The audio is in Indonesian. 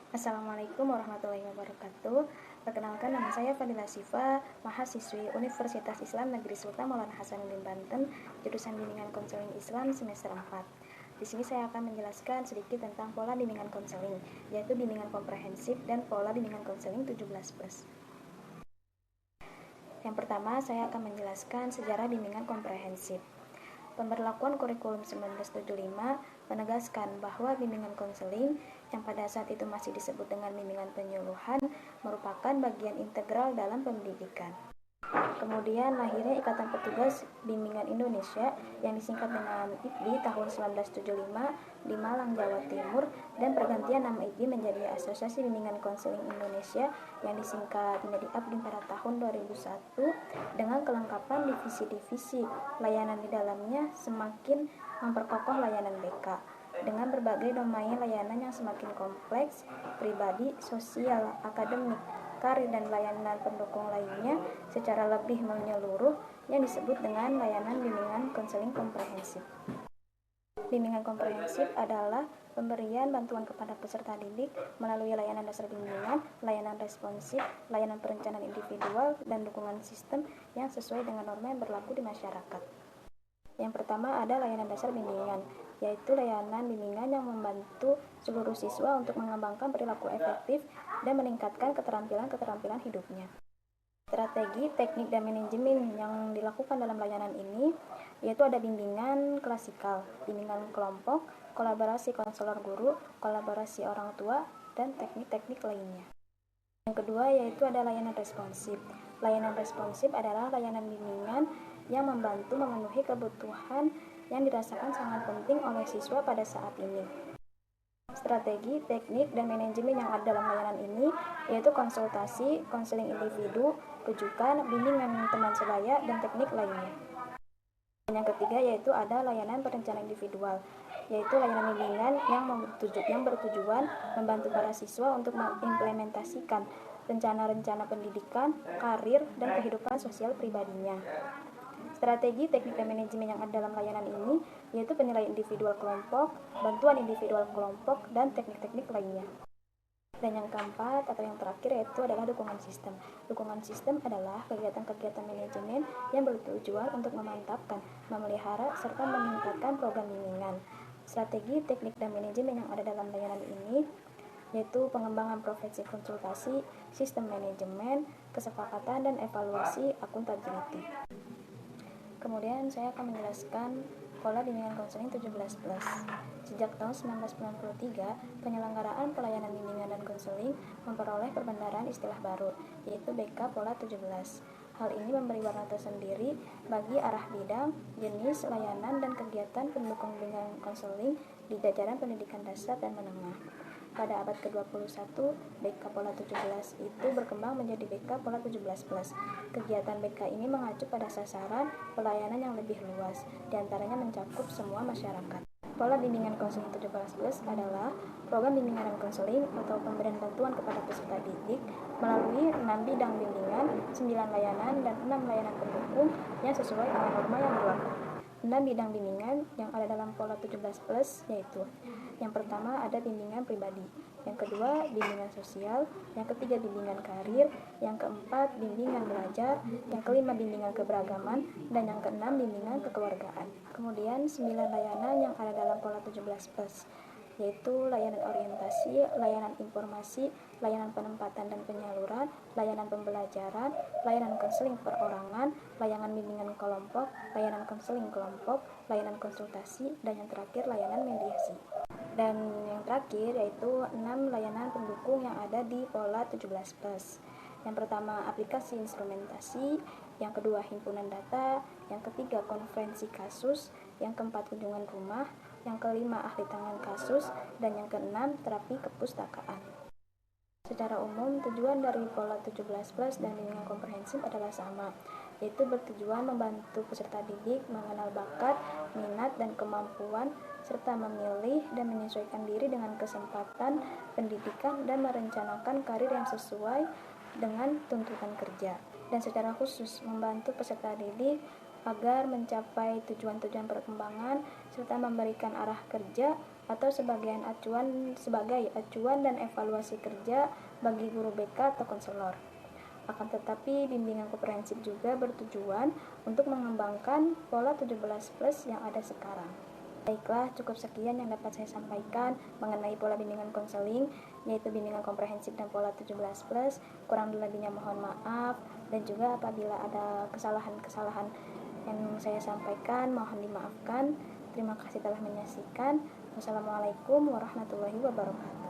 Assalamualaikum warahmatullahi wabarakatuh. Perkenalkan, nama saya Fadila Sifa, mahasiswi Universitas Islam Negeri Sultan Maulana Hasanuddin Banten, jurusan Bimbingan Konseling Islam semester 4. Di sini saya akan menjelaskan sedikit tentang pola bimbingan konseling, yaitu bimbingan komprehensif dan pola bimbingan konseling 17+. Yang pertama, saya akan menjelaskan sejarah bimbingan komprehensif. Pemberlakuan kurikulum 1975 menegaskan bahwa bimbingan konseling yang pada saat itu masih disebut dengan bimbingan penyuluhan merupakan bagian integral dalam pendidikan. Kemudian lahirnya Ikatan Petugas Bimbingan Indonesia yang disingkat dengan IPBI tahun 1975 di Malang, Jawa Timur, dan pergantian nama IPBI menjadi Asosiasi Bimbingan Konseling Indonesia yang disingkat menjadi ABDIN pada tahun 2001 dengan kelengkapan divisi-divisi layanan di dalamnya semakin memperkokoh layanan BK dengan berbagai domain layanan yang semakin kompleks, pribadi, sosial, akademik, karir, dan layanan pendukung lainnya secara lebih menyeluruh yang disebut dengan layanan bimbingan konseling komprehensif. Bimbingan komprehensif adalah pemberian bantuan kepada peserta didik melalui layanan dasar bimbingan, layanan responsif, layanan perencanaan individual, dan dukungan sistem yang sesuai dengan norma yang berlaku di masyarakat. Yang pertama ada layanan dasar bimbingan, yaitu layanan bimbingan yang membantu seluruh siswa untuk mengembangkan perilaku efektif dan meningkatkan keterampilan hidupnya. Strategi, teknik, dan manajemen yang dilakukan dalam layanan ini yaitu ada bimbingan klasikal, bimbingan kelompok, kolaborasi konselor guru, kolaborasi orang tua, dan teknik-teknik lainnya. Yang kedua yaitu ada layanan responsif. Layanan responsif adalah layanan bimbingan yang membantu memenuhi kebutuhan yang dirasakan sangat penting oleh siswa pada saat ini. Strategi, teknik, dan manajemen yang ada dalam layanan ini yaitu konsultasi, konseling individu, rujukan, bimbingan teman sebaya, dan teknik lainnya. Dan yang ketiga yaitu ada layanan perencanaan individual, yaitu layanan bimbingan yang bertujuan membantu para siswa untuk mengimplementasikan rencana-rencana pendidikan, karir, dan kehidupan sosial pribadinya. Strategi, teknik, dan manajemen yang ada dalam layanan ini yaitu penilaian individual kelompok, bantuan individual kelompok, dan teknik-teknik lainnya. Dan yang keempat atau yang terakhir yaitu adalah dukungan sistem. Dukungan sistem adalah kegiatan-kegiatan manajemen yang bertujuan untuk memantapkan, memelihara, serta meningkatkan program bimbingan. Strategi, teknik, dan manajemen yang ada dalam layanan ini yaitu pengembangan profesi konsultasi, sistem manajemen, kesepakatan, dan evaluasi akuntabilitas. Kemudian saya akan menjelaskan pola bimbingan konseling 17+. Sejak tahun 1993, penyelenggaraan pelayanan bimbingan dan konseling memperoleh perbendaharaan istilah baru, yaitu BK Pola 17. Hal ini memberi warna tersendiri bagi arah bidang, jenis, layanan, dan kegiatan pendukung bimbingan konseling di jajaran pendidikan dasar dan menengah. Pada abad ke-21, BK Pola 17 itu berkembang menjadi BK Pola 17+. Kegiatan BK ini mengacu pada sasaran pelayanan yang lebih luas, diantaranya mencakup semua masyarakat. Pola bimbingan konseling 17+ adalah program bimbingan dan konseling atau pemberian bantuan kepada peserta didik melalui 6 bidang bimbingan, 9 layanan, dan 6 layanan pendukung yang sesuai dengan norma yang berlaku. 6 bidang bimbingan yang ada dalam pola 17+ yaitu yang pertama ada bimbingan pribadi, yang kedua bimbingan sosial, yang ketiga bimbingan karir, yang keempat bimbingan belajar, yang kelima bimbingan keberagaman, dan yang keenam bimbingan kekeluargaan. Kemudian 9 layanan yang ada dalam pola 17+ yaitu layanan orientasi, layanan informasi, layanan penempatan dan penyaluran, layanan pembelajaran, layanan konseling perorangan, layanan bimbingan kelompok, layanan konseling kelompok, layanan konsultasi, dan yang terakhir layanan mediasi. Dan yang terakhir yaitu 6 layanan pendukung yang ada di pola 17+. Yang pertama aplikasi instrumentasi, yang kedua himpunan data, yang ketiga konferensi kasus, yang keempat kunjungan rumah, yang kelima ahli tangan kasus, dan yang keenam terapi kepustakaan. Secara umum, tujuan dari pola 17+ dan bimbingan komprehensif adalah sama, yaitu bertujuan membantu peserta didik mengenal bakat, minat, dan kemampuan, serta memilih dan menyesuaikan diri dengan kesempatan pendidikan dan merencanakan karir yang sesuai dengan tuntutan kerja. Dan secara khusus membantu peserta didik agar mencapai tujuan-tujuan perkembangan serta memberikan arah kerja atau sebagai acuan dan evaluasi kerja bagi guru BK atau konselor. Akan tetapi, bimbingan komprehensif juga bertujuan untuk mengembangkan pola 17 plus yang ada sekarang. Baiklah, cukup sekian yang dapat saya sampaikan mengenai pola bimbingan konseling, yaitu bimbingan komprehensif dan pola 17 plus. Kurang lebihnya mohon maaf, dan juga apabila ada kesalahan-kesalahan yang saya sampaikan, mohon dimaafkan. Terima kasih telah menyaksikan. Wassalamualaikum warahmatullahi wabarakatuh.